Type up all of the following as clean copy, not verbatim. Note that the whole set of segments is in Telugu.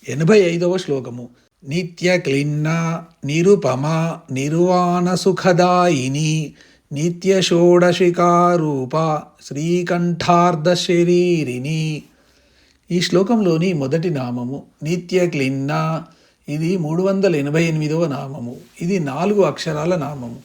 85వ శ్లోకము. నిత్య క్లిన్నా నిరుపమా నిర్వాణ సుఖదాయిని నిత్య షోడశికారూప శ్రీకంఠార్ధ శరీరిని. ఈ శ్లోకంలోని మొదటి నామము నిత్య క్లిన్నా. ఇది 388వ నామము. ఇది 4 అక్షరాల నామము.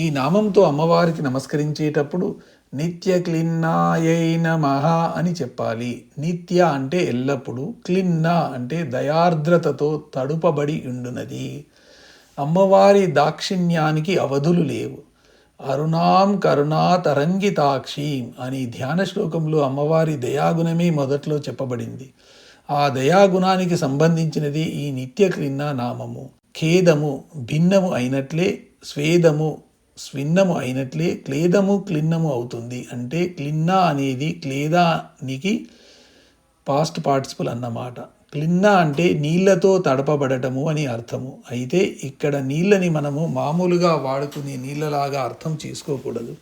ఈ నామంతో అమ్మవారికి నమస్కరించేటప్పుడు నిత్య క్లిన్నాయై నమః అని చెప్పాలి. నిత్య అంటే ఎల్లప్పుడూ, క్లిన్నా అంటే దయార్ద్రతతో తడుపబడి ఉండునది. అమ్మవారి దాక్షిణ్యానికి అవధులు లేవు. అరుణాం కరుణా తరంగితాక్షీం అని ధ్యాన శ్లోకంలో అమ్మవారి దయాగుణమే మొదట్లో చెప్పబడింది. ఆ దయాగుణానికి సంబంధించినది ఈ నిత్య క్లిన్నా నామము. ఖేదము భిన్నము అయినట్లే స్వేదము స్విన్నము అయినట్లే క్లేదము క్లిన్నము అవుతుంది. అంటే క్లిన్నా అనేది క్లేదానికి పాస్ట్ పార్టిసిపుల్ అన్నమాట. క్లిన్నా అంటే నీళ్లతో తడపబడటము అని అర్థము. అయితే ఇక్కడ నీళ్ళని మనము మామూలుగా వాడుకునే నీళ్ళలాగా అర్థం చేసుకోకూడదు.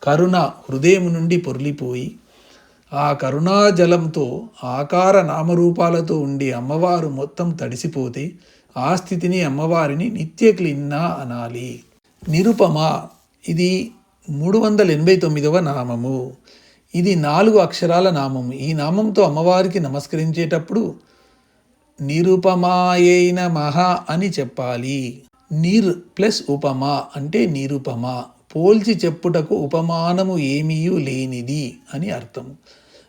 కరుణ హృదయం నుండి పొర్లిపోయి ఆ కరుణాజలంతో ఆకార నామరూపాలతో ఉండి అమ్మవారు మొత్తం తడిసిపోతే ఆ స్థితిని అమ్మవారిని నిత్య క్లిన్నా అనాలి. నిరుపమ ఇది 389వ నామము. ఇది 4 అక్షరాల నామము. ఈ నామంతో అమ్మవారికి నమస్కరించేటప్పుడు నిరుపమాయై నమః అని చెప్పాలి. నిర్ ప్లస్ ఉపమ అంటే నిరుపమ, పోల్చి చెప్పుటకు ఉపమానము ఏమీయూ లేనిది అని అర్థము.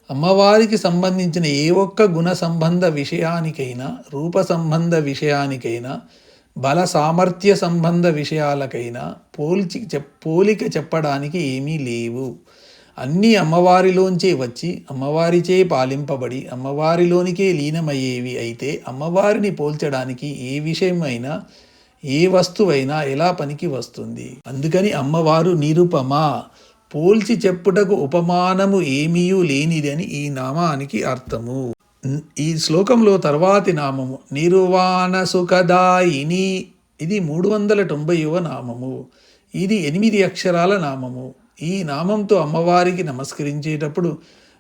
అమ్మవారికి సంబంధించిన ఏ ఒక్క గుణ సంబంధ విషయానికైనా, రూప సంబంధ విషయానికైనా, బల సామర్థ్య సంబంధ విషయాలకైనా పోలిక చెప్పడానికి ఏమీ లేవు. అన్నీ అమ్మవారిలోంచే వచ్చి అమ్మవారిచే పాలింపబడి అమ్మవారిలోనికే లీనమయ్యేవి. అయితే అమ్మవారిని పోల్చడానికి ఏ విషయమైనా, ఏ వస్తువైనా ఎలా పనికి వస్తుంది. అందుకని అమ్మవారు నిరుపమ, పోల్చి చెప్పుటకు ఉపమానము ఏమీయూ లేనిదని ఈ నామానికి అర్థము. ఈ శ్లోకంలో తర్వాతి నామము నిర్వాణ సుఖదాయిని. ఇది 390వ నామము. ఇది 8 అక్షరాల నామము. ఈ నామంతో అమ్మవారికి నమస్కరించేటప్పుడు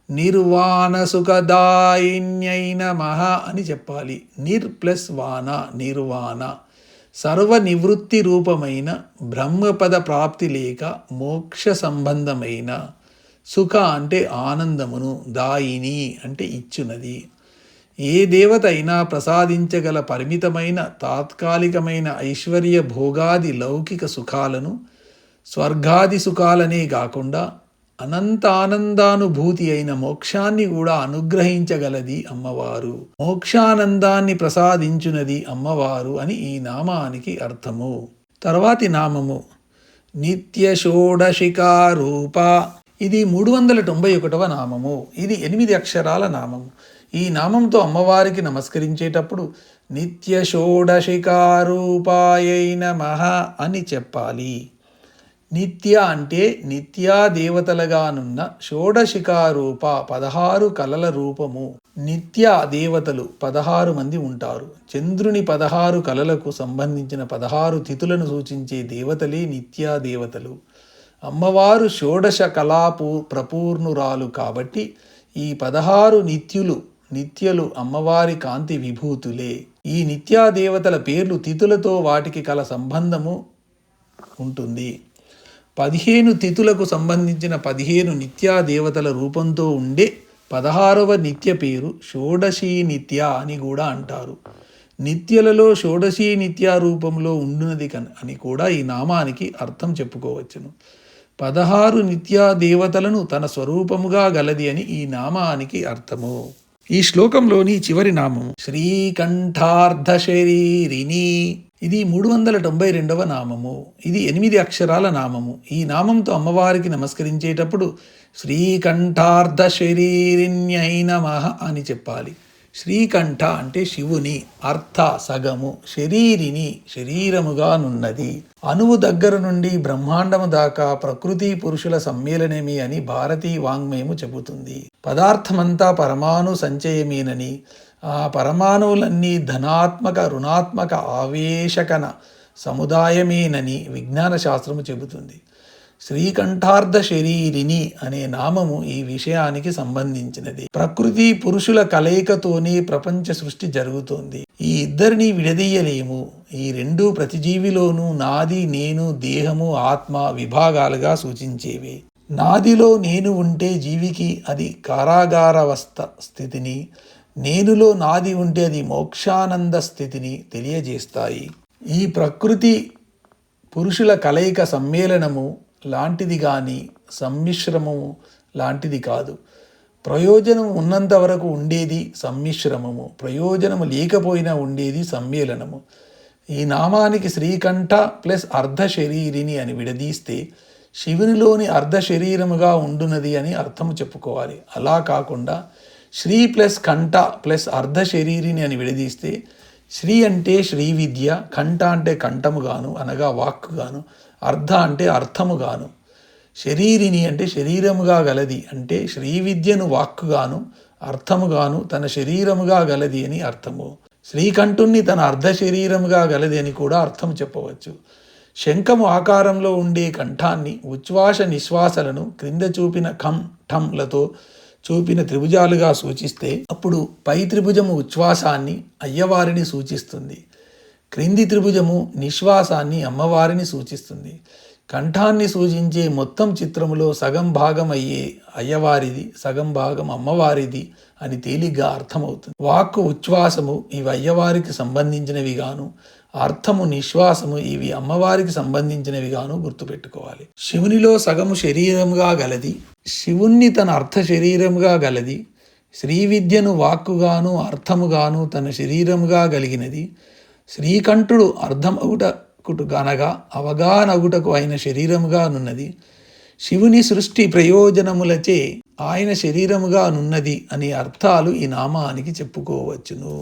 నిర్వాణ సుఖదాయిన్యై నమః అని చెప్పాలి. నిర్ ప్లస్ వాన నిర్వాణ, సర్వ నివృత్తి రూపమైన బ్రహ్మపద ప్రాప్తి లేక మోక్ష సంబంధమైన, సుఖ అంటే ఆనందమును, దాయిని అంటే ఇచ్చునది. ఏ దేవత అయినా ప్రసాదించగల పరిమితమైన తాత్కాలికమైన ఐశ్వర్య భోగాది లౌకిక సుఖాలను, స్వర్గాది సుఖాలనే కాకుండా అనంత ఆనందానుభూతి అయిన మోక్షాన్ని కూడా అనుగ్రహించగలది అమ్మవారు. మోక్షానందాన్ని ప్రసాదించునది అమ్మవారు అని ఈ నామానికి అర్థము. తర్వాతి నామము నిత్య షోడశికారూప. ఇది 391వ నామము. ఇది 8 అక్షరాల నామము. ఈ నామంతో అమ్మవారికి నమస్కరించేటప్పుడు నిత్య షోడశికారూపాయై నమః అని చెప్పాలి. నిత్య అంటే నిత్యా దేవతలుగానున్న షోడశికారూప 16 కలల రూపము. నిత్య దేవతలు 16 మంది ఉంటారు. చంద్రుని 16 కలలకు సంబంధించిన 16 తిథులను సూచించే దేవతలే నిత్యా దేవతలు. అమ్మవారు షోడశ కళాపు ప్రపూర్ణురాలు కాబట్టి ఈ 16 నిత్యలు అమ్మవారి కాంతి విభూతులే. ఈ నిత్యా దేవతల పేర్లు తిథులతో వాటికి కల సంబంధము ఉంటుంది. 15 తిథులకు సంబంధించిన 15 నిత్యా దేవతల రూపంతో ఉండే 16వ నిత్య పేరు షోడశీ నిత్య అని కూడా అంటారు. నిత్యలలో షోడశీ నిత్య రూపంలో ఉండునది అని కూడా ఈ నామానికి అర్థం చెప్పుకోవచ్చును. 16 నిత్యా దేవతలను తన స్వరూపముగా గలది అని ఈ నామానికి అర్థము. ఈ శ్లోకంలోని చివరి నామం శ్రీకంఠార్ధ శరీరిని. ఇది 392వ నామము. ఇది 8 అక్షరాల నామము. ఈ నామంతో అమ్మవారికి నమస్కరించేటప్పుడు శ్రీకంఠార్ధ శరీరిణ్యై నమః అని చెప్పాలి. శ్రీకంఠ అంటే శివుని, అర్థ సగము, శరీరిని శరీరముగానున్నది. అణువు దగ్గర నుండి బ్రహ్మాండము దాకా ప్రకృతి పురుషుల సమ్మేళనమే అని భారతీ వాంగ్మయము చెబుతుంది. పదార్థమంతా పరమాణు సంచయమేనని, ఆ పరమాణువులన్నీ ధనాత్మక రుణాత్మక ఆవేశకన సముదాయమేనని విజ్ఞాన శాస్త్రము చెబుతుంది. శ్రీకంఠార్ధ శరీరిని అనే నామము ఈ విషయానికి సంబంధించినది. ప్రకృతి పురుషుల కలయికతోనే ప్రపంచ సృష్టి జరుగుతోంది. ఈ ఇద్దరిని విడదీయలేము. ఈ రెండు ప్రతి జీవిలోనూ నాది, నేను, దేహము, ఆత్మ విభాగాలుగా సూచించేవి. నాదిలో నేను ఉంటే జీవికి అది కారాగారవస్థ స్థితిని, నేనులో నాది ఉంటే అది మోక్షానంద స్థితిని తెలియజేస్తాయి. ఈ ప్రకృతి పురుషుల కలయిక సమ్మేళనము లాంటిది కానీ సమ్మిశ్రమము లాంటిది కాదు. ప్రయోజనం ఉన్నంత వరకు ఉండేది సమ్మిశ్రమము, ప్రయోజనము లేకపోయినా ఉండేది సమ్మేళనము. ఈ నామానికి శ్రీకంఠ ప్లస్ అర్ధ శరీరిని అని విడదీస్తే శివునిలోని అర్ధ శరీరముగా ఉండునది అని అర్థము చెప్పుకోవాలి. అలా కాకుండా శ్రీ ప్లస్ కంఠ ప్లస్ అర్ధ శరీరిని అని విడదీస్తే శ్రీ అంటే శ్రీ విద్య, కంఠ అంటే కంఠముగాను అనగా వాక్కుగాను, అర్ధ అంటే అర్థముగాను, శరీరిని అంటే శరీరముగా గలది అంటే శ్రీ విద్యను వాక్కుగాను అర్థముగాను తన శరీరముగా గలది అని అర్థము. శ్రీకంఠుణ్ణి తన అర్ధ శరీరముగా గలది అని కూడా అర్థం చెప్పవచ్చు. శంఖము ఆకారంలో ఉండే కంఠాన్ని ఉచ్ఛ్వాస నిశ్వాసలను క్రింద చూపిన ఖం ఠంలతో చూపిన త్రిభుజాలుగా సూచిస్తే అప్పుడు పై త్రిభుజము ఉచ్ఛ్వాసాన్ని అయ్యవారిని సూచిస్తుంది, క్రింది త్రిభుజము నిశ్వాసాన్ని అమ్మవారిని సూచిస్తుంది. కంఠాన్ని సూచించే మొత్తం చిత్రములో సగం భాగం అయ్యే అయ్యవారిది, సగం భాగం అమ్మవారిది అని తేలిగ్గా అర్థమవుతుంది. వాక్కు ఉచ్ఛ్వాసము ఇవి అయ్యవారికి సంబంధించినవి గాను, అర్థము నిశ్వాసము ఇవి అమ్మవారికి సంబంధించినవి గాను గుర్తుపెట్టుకోవాలి. శివునిలో సగము శరీరముగా గలది, శివుణ్ణి తన అర్ధ శరీరముగా గలది, శ్రీ విద్యను వాక్కుగాను అర్థముగాను తన శరీరముగా కలిగినది, శ్రీకంఠుడు అర్ధమగుటకుటు గనగా అవగానగుటకు అయిన శరీరముగా నున్నది, శివుని సృష్టి ప్రయోజనములచే ఆయన శరీరముగా నున్నది అనే అర్థాలు ఈ నామానికి చెప్పుకోవచ్చును.